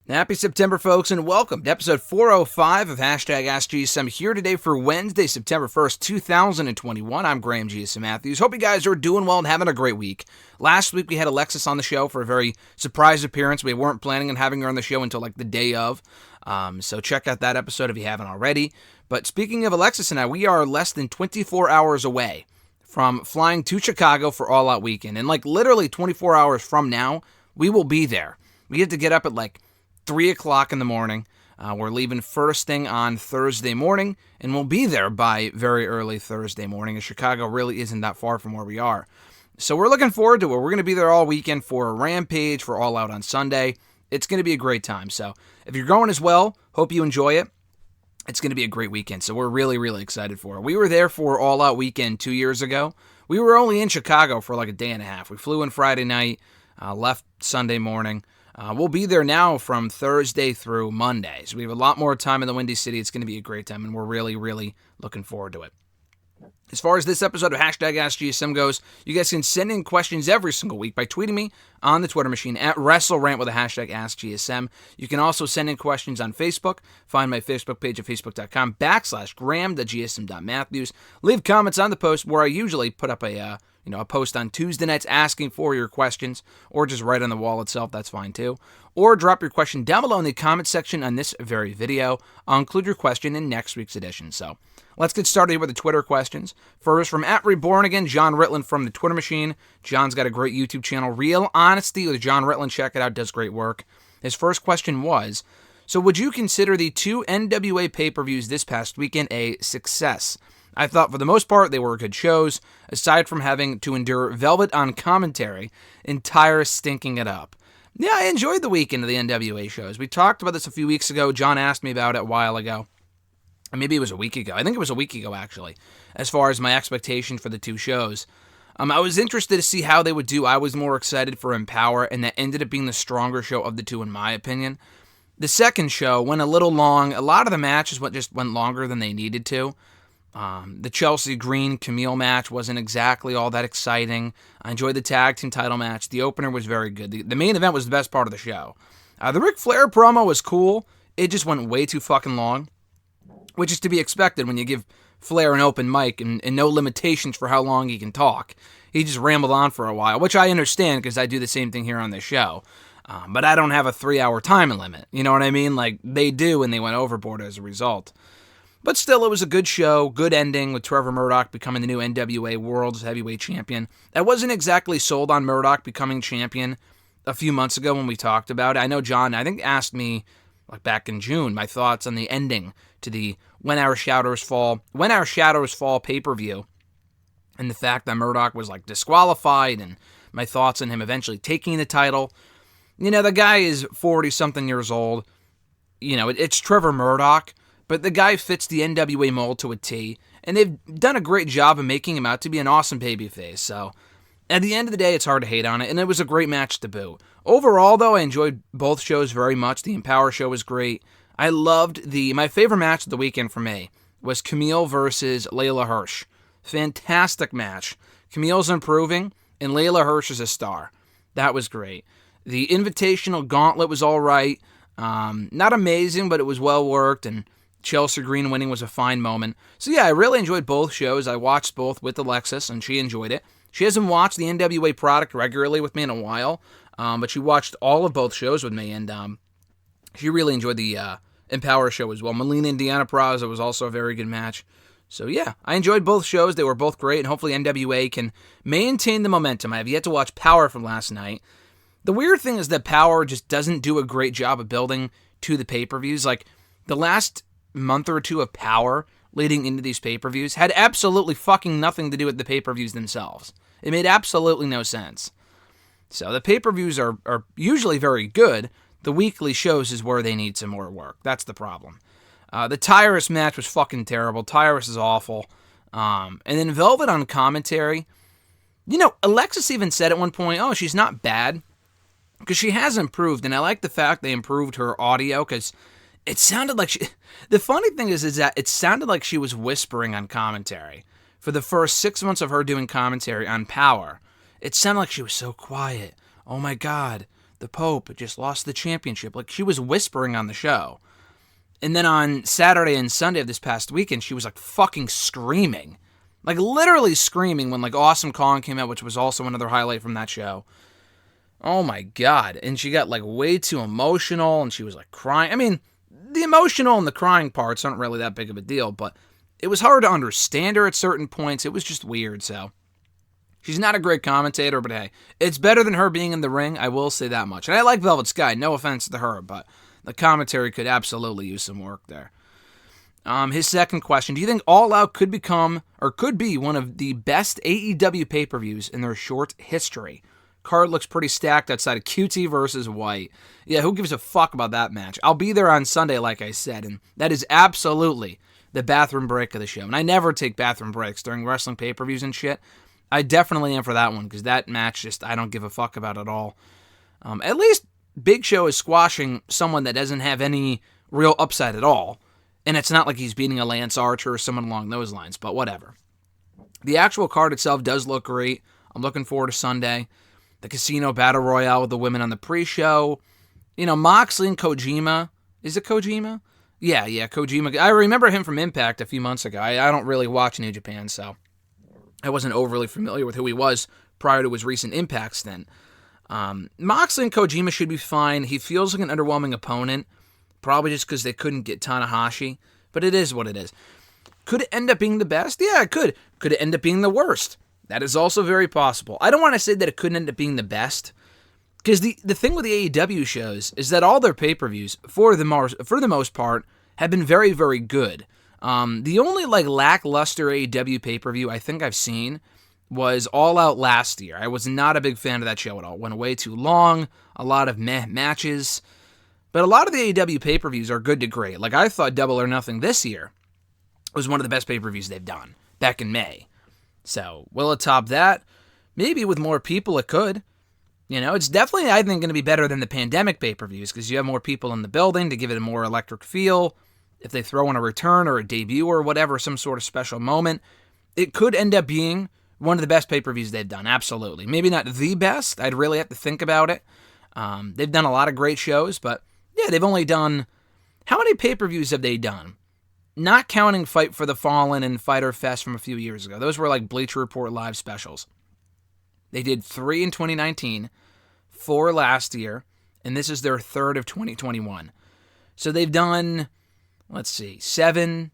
Happy September, folks, and welcome to episode 405 of #AskGSM here today for Wednesday, September 1st, 2021. I'm Graham GSM Matthews. Hope you guys are doing well and having a great week. Last week, we had Alexis on the show for a very surprise appearance. We weren't planning on having her on the show until like the day of, so check out that episode if you haven't already. But speaking of Alexis and I, we are less than 24 hours away from flying to Chicago for All Out Weekend. And like literally 24 hours from now, we will be there. We have to get up at like 3 o'clock in the morning. We're leaving first thing on Thursday morning, and we'll be there by very early Thursday morning, as Chicago really isn't that far from where we are. So we're looking forward to it. We're going to be there all weekend for a Rampage, for All Out on Sunday. It's going to be a great time. So if you're going as well, hope you enjoy it. It's going to be a great weekend, so we're really, really excited for it. We were there for All Out Weekend 2 years ago. We were only in Chicago for like a day and a half. We flew in Friday night, left Sunday morning. We'll be there now from Thursday through Monday. So we have a lot more time in the Windy City. It's going to be a great time, and we're really, really looking forward to it. As far as this episode of #AskGSM goes, you guys can send in questions every single week by tweeting me on the Twitter machine at WrestleRant with the #AskGSM. You can also send in questions on Facebook. Find my Facebook page at facebook.com/Graham.GSM.Matthews. Leave comments on the post where I usually put up a post on Tuesday nights asking for your questions, or just right on the wall itself, that's fine too. Or drop your question down below in the comment section on this very video. I'll include your question in next week's edition. So let's get started here with the Twitter questions. First, from @RebornAgain, John Ritland from the Twitter machine. John's got a great YouTube channel, Real Honesty with John Ritland. Check it out, does great work. His first question was, so would you consider the 2 NWA pay-per-views this past weekend a success? I thought for the most part they were good shows, aside from having to endure Velvet on commentary and Tyra stinking it up. Yeah, I enjoyed the weekend of the NWA shows. We talked about this a few weeks ago. John asked me about it a while ago. Maybe it was a week ago. I think it was a week ago, actually, as far as my expectation for the 2 shows. I was interested to see how they would do. I was more excited for Empower, and that ended up being the stronger show of the 2, in my opinion. The second show went a little long. A lot of the matches just went longer than they needed to. The Chelsea Green Camille match wasn't exactly all that exciting. I enjoyed the tag team title match. The opener was very good. The main event was the best part of the show. The Ric Flair promo was cool. It just went way too fucking long, which is to be expected when you give Flair an open mic and no limitations for how long he can talk. He just rambled on for a while, which I understand because I do the same thing here on this show. But I don't have a 3-hour time limit. You know what I mean? Like they do, and they went overboard as a result. But still, it was a good show, good ending with Trevor Murdoch becoming the new NWA World's Heavyweight Champion. I wasn't exactly sold on Murdoch becoming champion a few months ago when we talked about it. I know John, I think, asked me like back in June my thoughts on the ending to the When Our Shadows Fall pay-per-view, and the fact that Murdoch was like disqualified, and my thoughts on him eventually taking the title. You know, the guy is 40-something years old. You know, it's Trevor Murdoch. But the guy fits the NWA mold to a T, and they've done a great job of making him out to be an awesome babyface. So, at the end of the day, it's hard to hate on it, and it was a great match to boot. Overall, though, I enjoyed both shows very much. The Empower show was great. I loved my favorite match of the weekend for me was Camille versus Layla Hirsch. Fantastic match. Camille's improving, and Layla Hirsch is a star. That was great. The Invitational Gauntlet was all right. Not amazing, but it was well worked, and Chelsea Green winning was a fine moment. So yeah, I really enjoyed both shows. I watched both with Alexis, and she enjoyed it. She hasn't watched the NWA product regularly with me in a while, but she watched all of both shows with me, and she really enjoyed the Empower show as well. Melina and Deanna Purrazzo was also a very good match. So yeah, I enjoyed both shows. They were both great, and hopefully NWA can maintain the momentum. I have yet to watch Power from last night. The weird thing is that Power just doesn't do a great job of building to the pay-per-views. Like, the last month or 2 of Power leading into these pay-per-views had absolutely fucking nothing to do with the pay-per-views themselves. It made absolutely no sense. So the pay-per-views are usually very good. The weekly shows is where they need some more work. That's the problem. The Tyrus match was fucking terrible. Tyrus is awful. And then Velvet on commentary. You know, Alexis even said at one point, oh, she's not bad, because she has improved. And I like the fact they improved her audio, because it sounded like she... The funny thing is that it sounded like she was whispering on commentary. For the first 6 months of her doing commentary on Power, it sounded like she was so quiet. Oh my God, the Pope just lost the championship. Like, she was whispering on the show. And then on Saturday and Sunday of this past weekend, she was like fucking screaming. Like literally screaming when like Awesome Kong came out, which was also another highlight from that show. Oh my God. And she got like way too emotional and she was like crying. I mean, the emotional and the crying parts aren't really that big of a deal, but it was hard to understand her at certain points. It was just weird, so. She's not a great commentator, but hey, it's better than her being in the ring, I will say that much. And I like Velvet Sky, no offense to her, but the commentary could absolutely use some work there. His second question, do you think All Out could be one of the best AEW pay-per-views in their short history? Card looks pretty stacked outside of QT versus White. Yeah, who gives a fuck about that match? I'll be there on Sunday, like I said, and that is absolutely the bathroom break of the show. And I never take bathroom breaks during wrestling pay-per-views and shit. I definitely am for that one, because that match just, I don't give a fuck about at all. At least Big Show is squashing someone that doesn't have any real upside at all. And it's not like he's beating a Lance Archer or someone along those lines, but whatever. The actual card itself does look great. I'm looking forward to Sunday. The Casino Battle Royale with the women on the pre-show. You know, Moxley and Kojima. Is it Kojima? Yeah, Kojima. I remember him from Impact a few months ago. I don't really watch New Japan, so I wasn't overly familiar with who he was prior to his recent Impact stint. Moxley and Kojima should be fine. He feels like an underwhelming opponent, probably just because they couldn't get Tanahashi, but it is what it is. Could it end up being the best? Yeah, it could. Could it end up being the worst? That is also very possible. I don't want to say that it couldn't end up being the best, because the thing with the AEW shows is that all their pay-per-views, for the most part, have been very, very good. The only like lackluster AEW pay-per-view I think I've seen was All Out last year. I was not a big fan of that show at all. It went way too long, a lot of meh matches. But a lot of the AEW pay-per-views are good to great. Like, I thought Double or Nothing this year was one of the best pay-per-views they've done back in May. So, will it top that? Maybe with more people it could. You know, it's definitely, I think, going to be better than the pandemic pay-per-views because you have more people in the building to give it a more electric feel. If they throw in a return or a debut or whatever, some sort of special moment, it could end up being one of the best pay-per-views they've done, absolutely. Maybe not the best, I'd really have to think about it. They've done a lot of great shows, but yeah, they've only done, how many pay-per-views have they done? Not counting Fight for the Fallen and Fyter Fest from a few years ago. Those were like Bleacher Report live specials. They did 3 in 2019, 4 last year, and this is their third of 2021. So they've done, let's see, 7,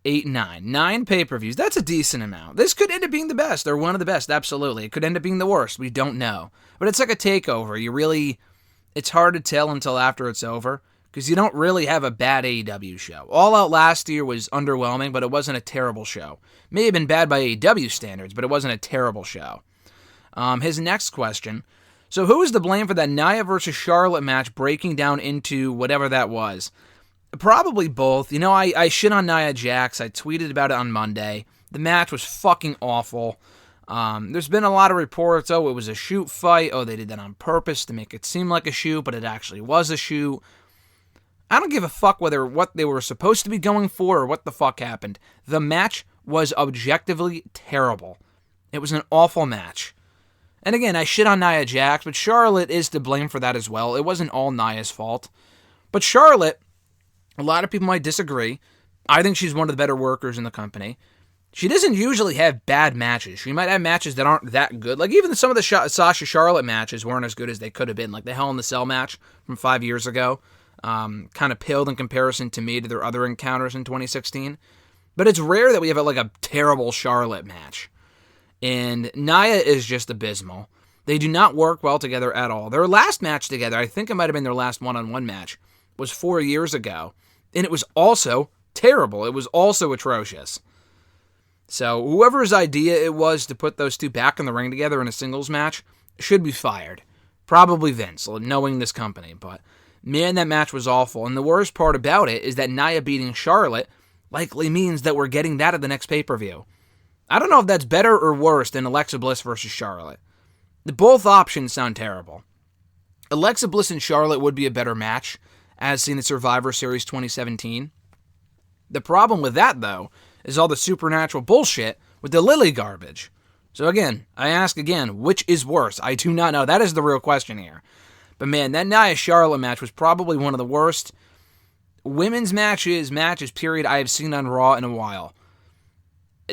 8, 9. 9 pay-per-views. That's a decent amount. This could end up being the best, or one of the best, absolutely. It could end up being the worst. We don't know. But it's like a takeover. It's hard to tell until after it's over, because you don't really have a bad AEW show. All Out last year was underwhelming, but it wasn't a terrible show. May have been bad by AEW standards, but it wasn't a terrible show. His next question. So who is to blame for that Nia versus Charlotte match breaking down into whatever that was? Probably both. You know, I shit on Nia Jax. I tweeted about it on Monday. The match was fucking awful. There's been a lot of reports, it was a shoot fight. They did that on purpose to make it seem like a shoot, but it actually was a shoot. I don't give a fuck whether what they were supposed to be going for or what the fuck happened. The match was objectively terrible. It was an awful match. And again, I shit on Nia Jax, but Charlotte is to blame for that as well. It wasn't all Nia's fault. But Charlotte, a lot of people might disagree. I think she's one of the better workers in the company. She doesn't usually have bad matches. She might have matches that aren't that good. Like, even some of the Sasha Charlotte matches weren't as good as they could have been. Like the Hell in the Cell match from 5 years ago. Kind of paled in comparison to me to their other encounters in 2016. But it's rare that we have a terrible Charlotte match. And Nia is just abysmal. They do not work well together at all. Their last match together, I think it might have been their last one-on-one match, was 4 years ago. And it was also terrible. It was also atrocious. So whoever's idea it was to put those two back in the ring together in a singles match should be fired. Probably Vince, knowing this company. But man, that match was awful. And the worst part about it is that Nia beating Charlotte likely means that we're getting that at the next pay-per-view. I don't know if that's better or worse than Alexa Bliss versus Charlotte. Both options sound terrible. Alexa Bliss and Charlotte would be a better match, as seen in Survivor Series 2017. The problem with that, though, is all the supernatural bullshit with the Lily garbage. So again, I ask again, which is worse? I do not know. That is the real question here. But man, that Nia Charlotte match was probably one of the worst women's matches, period, I have seen on Raw in a while.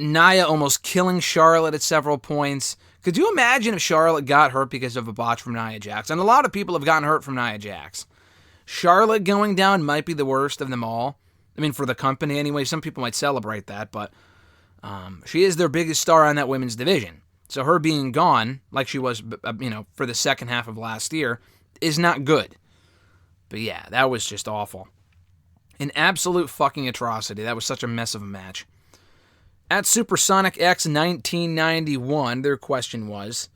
Nia almost killing Charlotte at several points. Could you imagine if Charlotte got hurt because of a botch from Nia Jax? And a lot of people have gotten hurt from Nia Jax. Charlotte going down might be the worst of them all. I mean, for the company anyway. Some people might celebrate that, but she is their biggest star on that women's division. So her being gone, like she was, for the second half of last year, is not good. But yeah, that was just awful. An absolute fucking atrocity. That was such a mess of a match. At Supersonic X 1991, their question was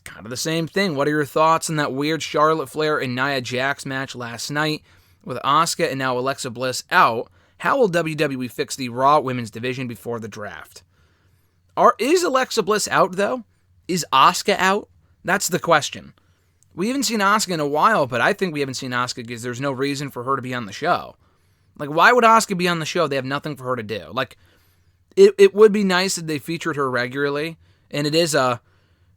kind of the same thing. What are your thoughts on that weird Charlotte Flair and Nia Jax match last night with Asuka and now Alexa Bliss out? How will WWE fix the Raw women's division before the draft? Is Alexa Bliss out, though? Is Asuka out? That's the question. We haven't seen Asuka in a while, but I think we haven't seen Asuka because there's no reason for her to be on the show. Like, why would Asuka be on the show? They have nothing for her to do. Like, it would be nice if they featured her regularly, and it is but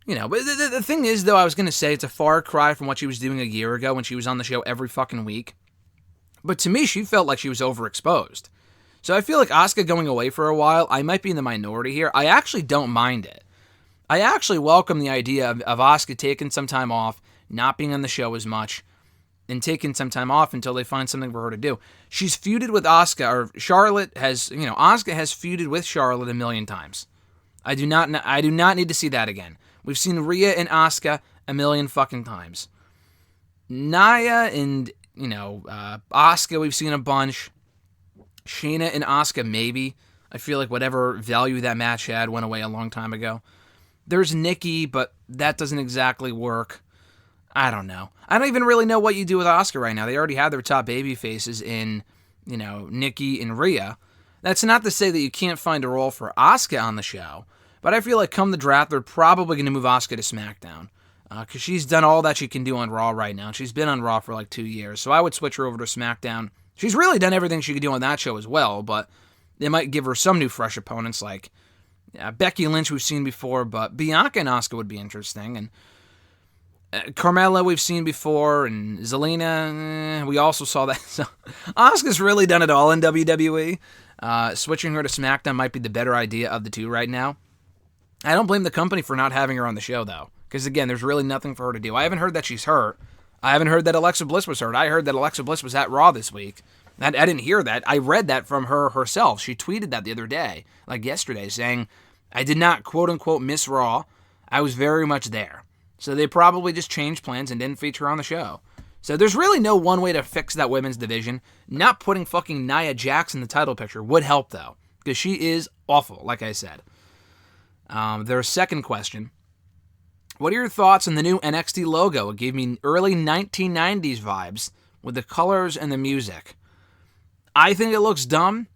the thing is, though, I was going to say it's a far cry from what she was doing a year ago when she was on the show every fucking week. But to me, she felt like she was overexposed. So I feel like Asuka going away for a while, I might be in the minority here. I actually don't mind it. I actually welcome the idea of Asuka taking some time off, not being on the show as much, and taking some time off until they find something for her to do. She's feuded with Asuka, or Charlotte has, Asuka has feuded with Charlotte a million times. I do not need to see that again. We've seen Rhea and Asuka a million fucking times. Nia and, Asuka we've seen a bunch. Shayna and Asuka maybe. I feel like whatever value that match had went away a long time ago. There's Nikki, but that doesn't exactly work. I don't know. I don't even really know what you do with Asuka right now. They already have their top baby faces in, Nikki and Rhea. That's not to say that you can't find a role for Asuka on the show, but I feel like come the draft, they're probably going to move Asuka to SmackDown because she's done all that she can do on Raw right now. She's been on Raw for like 2 years, so I would switch her over to SmackDown. She's really done everything she could do on that show as well, but they might give her some new fresh opponents like Becky Lynch we've seen before, but Bianca and Asuka would be interesting, and Carmella we've seen before, and Zelina, we also saw that. So Asuka's really done it all in WWE. Switching her to SmackDown might be the better idea of the two right now. I don't blame the company for not having her on the show, though, because, again, there's really nothing for her to do. I haven't heard that she's hurt. I haven't heard that Alexa Bliss was hurt. I heard that Alexa Bliss was at Raw this week. I didn't hear that. I read that from her herself. She tweeted that the other day, like yesterday, saying, I did not, quote-unquote, miss Raw. I was very much there. So they probably just changed plans and didn't feature her on the show. So there's really no one way to fix that women's division. Not putting fucking Nia Jax in the title picture would help, though, because she is awful, like I said. Their second question. What are your thoughts on the new NXT logo? It gave me early 1990s vibes with the colors and the music. I think it looks dumb,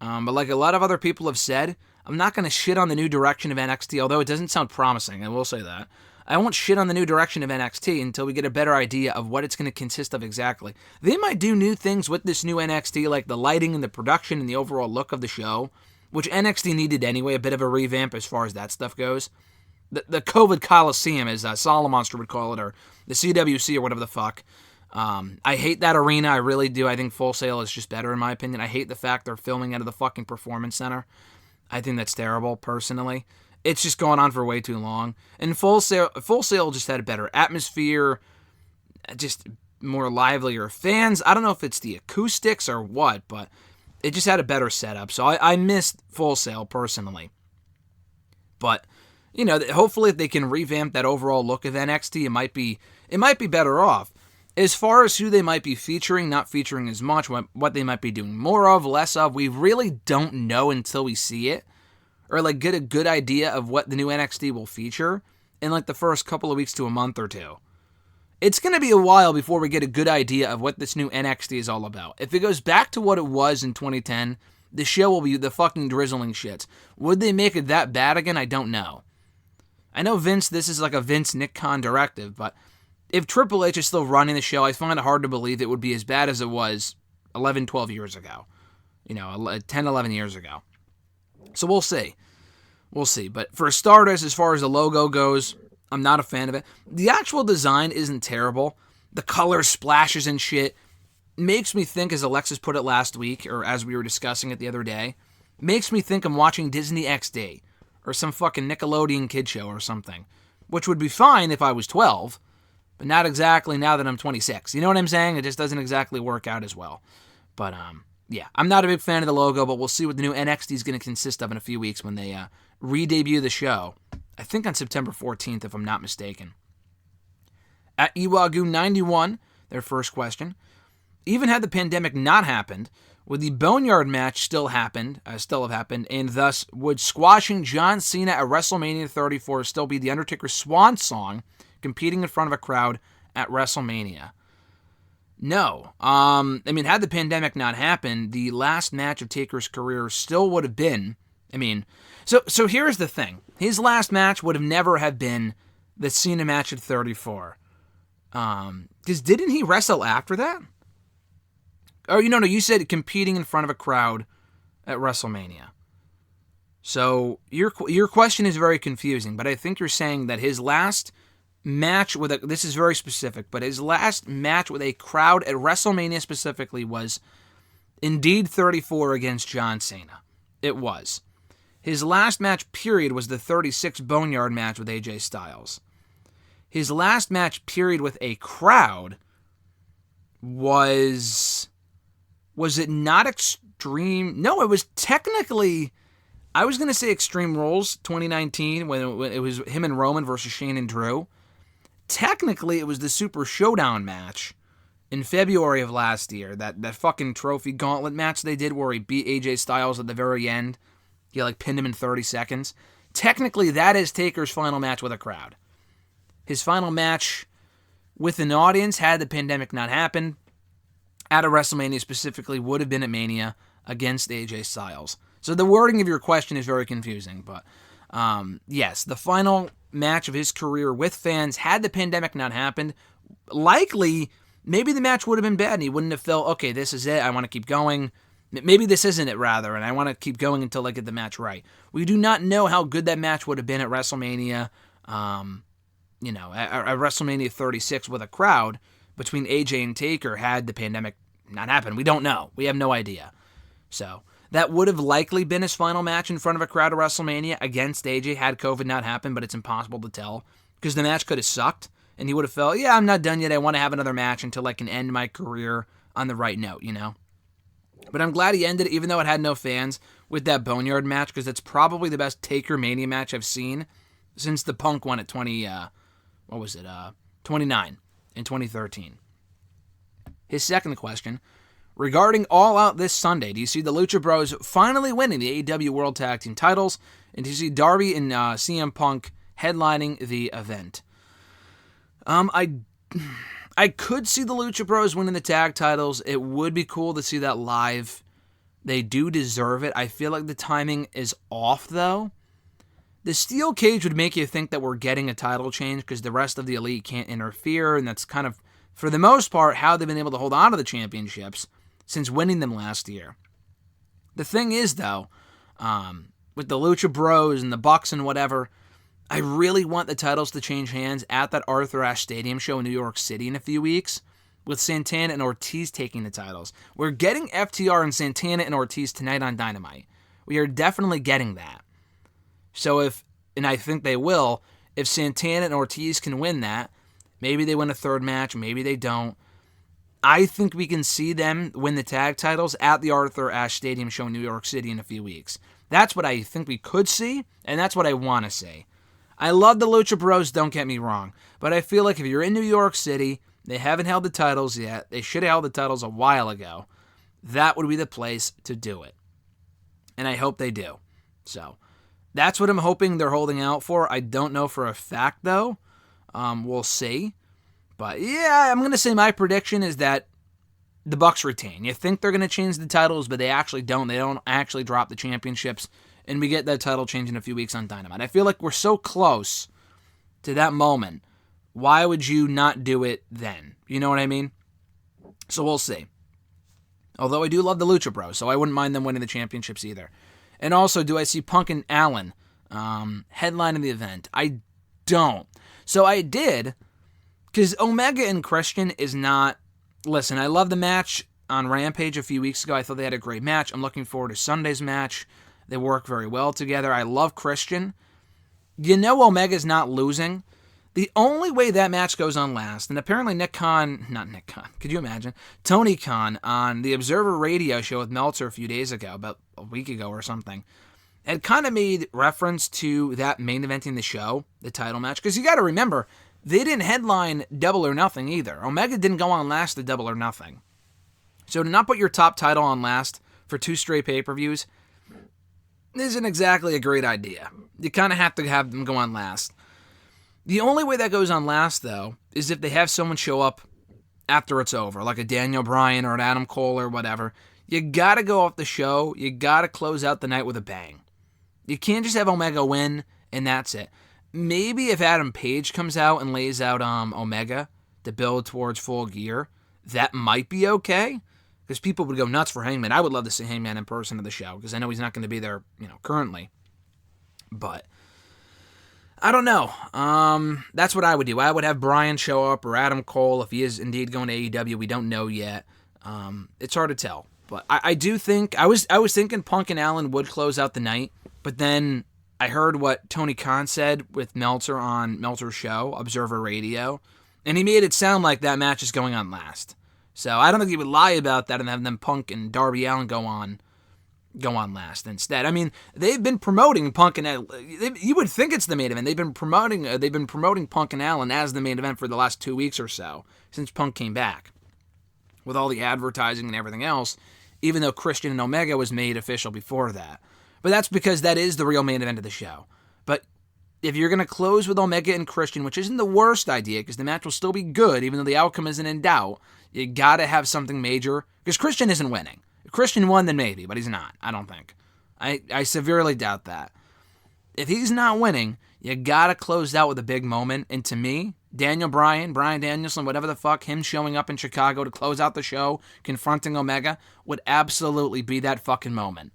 but like a lot of other people have said, I'm not going to shit on the new direction of NXT, although it doesn't sound promising, I will say that. I won't shit on the new direction of NXT until we get a better idea of what it's going to consist of exactly. They might do new things with this new NXT, like the lighting and the production and the overall look of the show, which NXT needed anyway, a bit of a revamp as far as that stuff goes. The COVID Coliseum, as Solomonster would call it, or the CWC or whatever the fuck. I hate that arena, I really do. I think Full Sail is just better in my opinion. I hate the fact they're filming out of the fucking Performance Center. I think that's terrible, personally. It's just gone on for way too long. And Full Sail just had a better atmosphere, just more livelier fans. I don't know if it's the acoustics or what, but it just had a better setup. So I missed Full Sail, personally. But, hopefully if they can revamp that overall look of NXT, it might be better off. As far as who they might be featuring, not featuring as much, what they might be doing more of, less of, we really don't know until we see it. Or get a good idea of what the new NXT will feature in the first couple of weeks to a month or two. It's going to be a while before we get a good idea of what this new NXT is all about. If it goes back to what it was in 2010, the show will be the fucking drizzling shits. Would they make it that bad again? I don't know. I know this is like a Vince Nick Khan directive, but if Triple H is still running the show, I find it hard to believe it would be as bad as it was 11, 12 years ago. 10, 11 years ago. So we'll see. We'll see. But for starters, as far as the logo goes, I'm not a fan of it. The actual design isn't terrible. the color splashes and shit, makes me think, as Alexis put it last week, or as we were discussing it the other day, makes me think I'm watching Disney XD, or some fucking Nickelodeon kid show or something, which would be fine if I was 12, but not exactly now that I'm 26. You know what I'm saying? It just doesn't exactly work out as well. But, yeah, I'm not a big fan of the logo, but we'll see what the new NXT is going to consist of in a few weeks when they re-debut the show. I think on September 14th, if I'm not mistaken. At Iwagu91, their first question. Even had the pandemic not happened, would the Boneyard match still have happened, and thus would squashing John Cena at WrestleMania 34 still be the Undertaker's swan song, competing in front of a crowd at WrestleMania? No. Had the pandemic not happened, the last match of Taker's career still would have been, so here's the thing. His last match would have never have been the Cena match at 34. Because didn't he wrestle after that? Oh, no, you said competing in front of a crowd at WrestleMania. So your question is very confusing, but I think you're saying that his last match this is very specific, but his last match with a crowd at WrestleMania specifically was indeed 34 against John Cena. It was. His last match period was the 36 Boneyard match with AJ Styles. His last match period with a crowd was it not Extreme? No, it was technically, I was going to say Extreme Rules 2019 when it was him and Roman versus Shane and Drew. Technically, it was the Super Showdown match in February of last year. That fucking trophy gauntlet match they did where he beat AJ Styles at the very end. He pinned him in 30 seconds. Technically, that is Taker's final match with a crowd. His final match with an audience, had the pandemic not happened, at a WrestleMania specifically, would have been at Mania against AJ Styles. So the wording of your question is very confusing, but yes, the final match of his career with fans, had the pandemic not happened, likely, maybe the match would have been bad and he wouldn't have felt, okay, this is it, I want to keep going. Maybe this isn't it, rather, and I want to keep going until I get the match right. We do not know how good that match would have been at WrestleMania, at WrestleMania 36 with a crowd between AJ and Taker had the pandemic not happened. We don't know. We have no idea. So that would have likely been his final match in front of a crowd at WrestleMania against AJ had COVID not happened, but it's impossible to tell because the match could have sucked and he would have felt, yeah, I'm not done yet. I want to have another match until I can end my career on the right note, But I'm glad he ended it, even though it had no fans, with that Boneyard match, because it's probably the best Taker Mania match I've seen since the Punk one at 29 in 2013. His second question, regarding All Out this Sunday, do you see the Lucha Bros finally winning the AEW World Tag Team titles, and do you see Darby and CM Punk headlining the event? I could see the Lucha Bros winning the tag titles. It would be cool to see that live. They do deserve it. I feel like the timing is off, though. The steel cage would make you think that we're getting a title change because the rest of the Elite can't interfere, and that's kind of, for the most part, how they've been able to hold on to the championships since winning them last year. The thing is, though, with the Lucha Bros and the Bucks and whatever, I really want the titles to change hands at that Arthur Ashe Stadium show in New York City in a few weeks, with Santana and Ortiz taking the titles. We're getting FTR and Santana and Ortiz tonight on Dynamite. We are definitely getting that. So and I think they will, if Santana and Ortiz can win that, maybe they win a third match, maybe they don't. I think we can see them win the tag titles at the Arthur Ashe Stadium show in New York City in a few weeks. That's what I think we could see, and that's what I want to see. I love the Lucha Bros, don't get me wrong, but I feel like if you're in New York City, they haven't held the titles yet, they should have held the titles a while ago, that would be the place to do it. And I hope they do. So, that's what I'm hoping they're holding out for. I don't know for a fact, though. We'll see. But, yeah, I'm going to say my prediction is that the Bucks retain. You think they're going to change the titles, but they actually don't. They don't actually drop the championships. And we get that title change in a few weeks on Dynamite. I feel like we're so close to that moment. Why would you not do it then? You know what I mean? So we'll see. Although I do love the Lucha Bros, so I wouldn't mind them winning the championships either. And also, do I see Punk and Allen headlining the event? I don't. So I did Because Omega and Christian is not... Listen, I love the match on Rampage a few weeks ago. I thought they had a great match. I'm looking forward to Sunday's match. They work very well together. I love Christian. You know Omega's not losing. The only way that match goes on last, and apparently could you imagine? Tony Khan on the Observer radio show with Meltzer a few days ago, about a week ago or something, had kind of made reference to that main eventing the show, the title match, because you got to remember, they didn't headline Double or Nothing either. Omega didn't go on last to Double or Nothing. So to not put your top title on last for 2 straight pay-per-views isn't exactly a great idea. You kind of have to have them go on last. The only way that goes on last, though, is if they have someone show up after it's over, like a Daniel Bryan or an Adam Cole or whatever. You got to go off the show. You got to close out the night with a bang. You can't just have Omega win, and that's it. Maybe if Adam Page comes out and lays out Omega to build towards Full Gear, that might be okay, because people would go nuts for Hangman. I would love to see Hangman in person at the show, because I know he's not going to be there, currently. But I don't know. That's what I would do. I would have Bryan show up, or Adam Cole, if he is indeed going to AEW. We don't know yet. It's hard to tell. But I do think, I was thinking Punk and Allen would close out the night, but then I heard what Tony Khan said with Meltzer on Meltzer's show, Observer Radio, and he made it sound like that match is going on last. So I don't think he would lie about that and have them Punk and Darby Allin go on last instead. I mean, they've been promoting Punk and Allen. You would think it's the main event. They've been promoting Punk and Allen as the main event for the last 2 weeks or so since Punk came back, with all the advertising and everything else, even though Christian and Omega was made official before that. But that's because that is the real main event of the show. But if you're going to close with Omega and Christian, which isn't the worst idea, because the match will still be good, even though the outcome isn't in doubt, you got to have something major, because Christian isn't winning. If Christian won, then maybe, but he's not, I don't think. I severely doubt that. If he's not winning, you got to close out with a big moment, and to me, Daniel Bryan, Bryan Danielson, whatever the fuck, him showing up in Chicago to close out the show, confronting Omega, would absolutely be that fucking moment.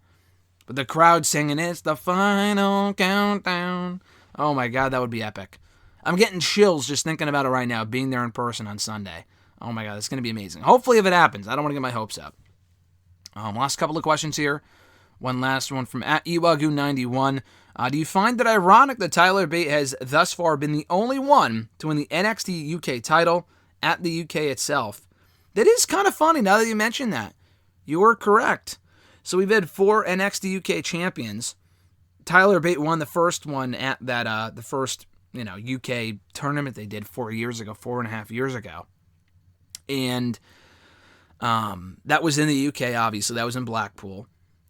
But the crowd singing, "It's the final countdown." Oh my God, that would be epic. I'm getting chills just thinking about it right now, being there in person on Sunday. Oh my God, it's going to be amazing. Hopefully if it happens. I don't want to get my hopes up. Last couple of questions here. One last one from @Iwagu91. Do you find it ironic that Tyler Bate has thus far been the only one to win the NXT UK title at the UK itself? That is kind of funny now that you mention that. You were correct. So we've had 4 NXT UK champions. Tyler Bate won the first one at that the first UK tournament they did 4.5 years ago. And that was in the UK, obviously. That was in Blackpool.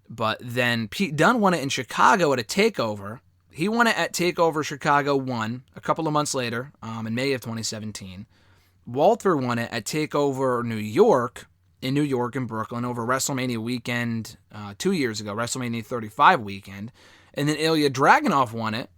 But then Pete Dunne won it in Chicago at a TakeOver. He won it at TakeOver Chicago 1 a couple of months later, in May of 2017. Walter won it at TakeOver New York in Brooklyn over WrestleMania weekend 2 years ago, WrestleMania 35 weekend. And then Ilya Dragunov won it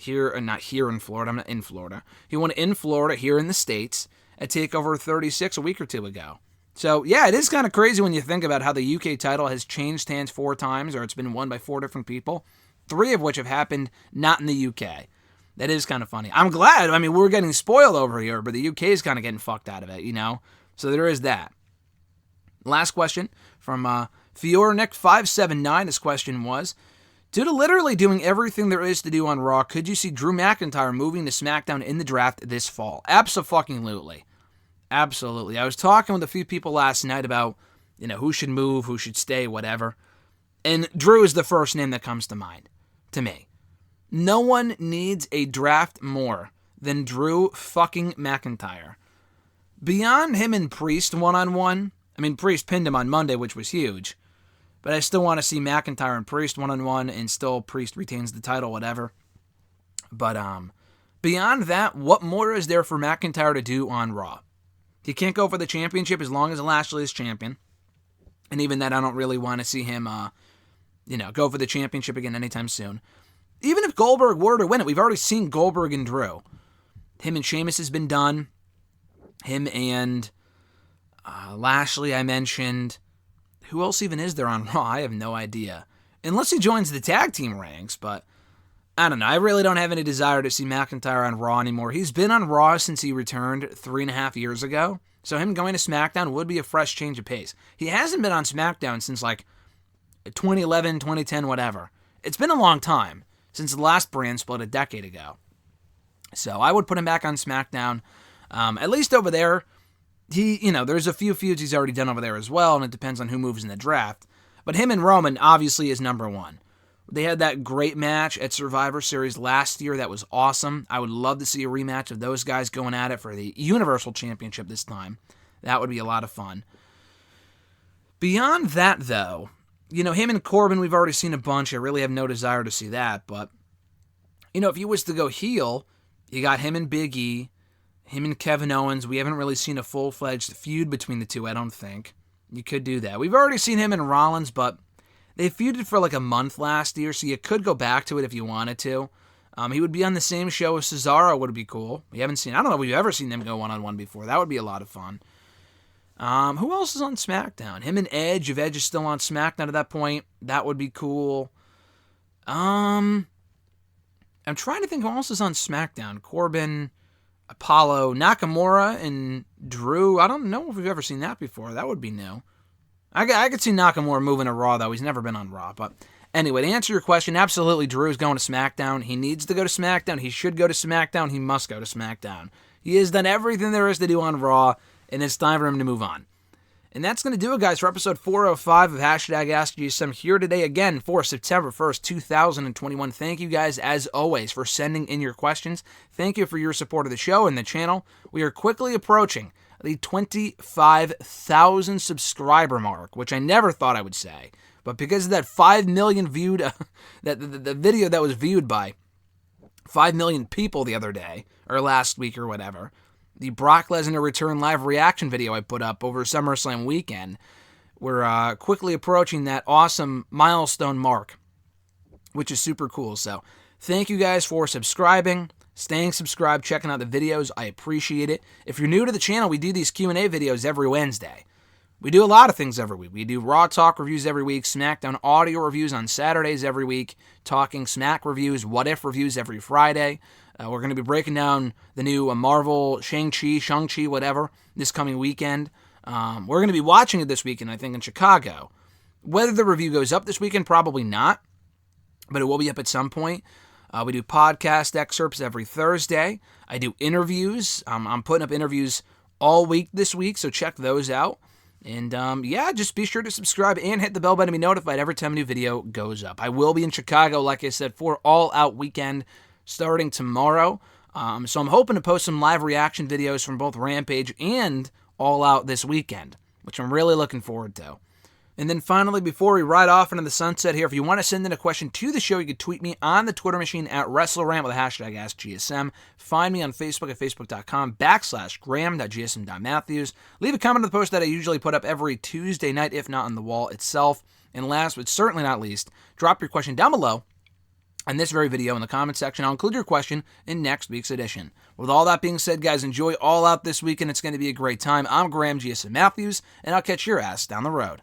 not here in Florida. I'm not in Florida. He won it in Florida, here in the States, at TakeOver 36 a week or two ago. So, yeah, it is kind of crazy when you think about how the UK title has changed hands 4 times, or it's been won by 4 different people, 3 of which have happened not in the UK. That is kind of funny. I'm glad. I mean, we're getting spoiled over here, but the UK is kind of getting fucked out of it, So there is that. Last question from Fiornick579. His question was, due to literally doing everything there is to do on Raw, could you see Drew McIntyre moving to SmackDown in the draft this fall? Abso-fucking-lutely. Absolutely. I was talking with a few people last night about, who should move, who should stay, whatever. And Drew is the first name that comes to mind, to me. No one needs a draft more than Drew fucking McIntyre. Beyond him and Priest one-on-one, I mean, Priest pinned him on Monday, which was huge. But I still want to see McIntyre and Priest one-on-one, and still Priest retains the title, whatever. But beyond that, what more is there for McIntyre to do on Raw? He can't go for the championship as long as Lashley is champion. And even that, I don't really want to see him, go for the championship again anytime soon. Even if Goldberg were to win it, we've already seen Goldberg and Drew. Him and Sheamus has been done. Him and Lashley, I mentioned. Who else even is there on Raw? I have no idea. Unless he joins the tag team ranks, but I don't know. I really don't have any desire to see McIntyre on Raw anymore. He's been on Raw since he returned 3.5 years ago. So him going to SmackDown would be a fresh change of pace. He hasn't been on SmackDown since like 2011, 2010, whatever. It's been a long time since the last brand split a decade ago. So I would put him back on SmackDown. At least over there, there's a few feuds he's already done over there as well, and it depends on who moves in the draft. But him and Roman obviously is number one. They had that great match at Survivor Series last year. That was awesome. I would love to see a rematch of those guys going at it for the Universal Championship this time. That would be a lot of fun. Beyond that, though, him and Corbin, we've already seen a bunch. I really have no desire to see that. But, if you was to go heel, you got him and Big E, him and Kevin Owens. We haven't really seen a full-fledged feud between the two, I don't think. You could do that. We've already seen him and Rollins, but they feuded for like a month last year, so you could go back to it if you wanted to. He would be on the same show as Cesaro, would be cool. I don't know if we've ever seen them go one-on-one before. That would be a lot of fun. Who else is on SmackDown? Him and Edge, if Edge is still on SmackDown at that point, that would be cool. I'm trying to think who else is on SmackDown. Corbin, Apollo, Nakamura, and Drew. I don't know if we've ever seen that before. That would be new. I could see Nakamura moving to Raw, though. He's never been on Raw. But anyway, to answer your question, absolutely, Drew is going to SmackDown. He needs to go to SmackDown. He should go to SmackDown. He must go to SmackDown. He has done everything there is to do on Raw, and it's time for him to move on. And that's going to do it, guys, for episode 405 of #AskGSM here today again for September 1st, 2021. Thank you guys, as always, for sending in your questions. Thank you for your support of the show and the channel. We are quickly approaching the 25,000 subscriber mark, which I never thought I would say. But because of that 5 million viewed, the video that was viewed by 5 million people the other day, or last week or whatever, the Brock Lesnar return live reaction video I put up over SummerSlam weekend, we're quickly approaching that awesome milestone mark, which is super cool. So thank you guys for subscribing, staying subscribed, checking out the videos. I appreciate it. If you're new to the channel, we do these Q&A videos every Wednesday. We do a lot of things every week. We do Raw Talk reviews every week, SmackDown audio reviews on Saturdays every week, Talking Smack reviews, What If reviews every Friday. We're going to be breaking down the new Marvel, Shang-Chi, whatever, this coming weekend. We're going to be watching it this weekend, I think, in Chicago. Whether the review goes up this weekend, probably not, but it will be up at some point. We do podcast excerpts every Thursday. I do interviews. I'm putting up interviews all week this week, so check those out. And just be sure to subscribe and hit the bell button to be notified every time a new video goes up. I will be in Chicago, like I said, for All Out Weekend starting tomorrow. So I'm hoping to post some live reaction videos from both Rampage and All Out this weekend, which I'm really looking forward to. And then finally, before we ride off into the sunset here, if you want to send in a question to the show, you can tweet me on the Twitter machine at WrestleRant with the hashtag AskGSM. Find me on Facebook at facebook.com/Graham.gsm.Matthews. Leave a comment on the post that I usually put up every Tuesday night, if not on the wall itself. And last but certainly not least, drop your question down below on this very video in the comment section. I'll include your question in next week's edition. With all that being said, guys, enjoy All Out this weekend. It's going to be a great time. I'm Graham GSM Matthews, and I'll catch your ass down the road.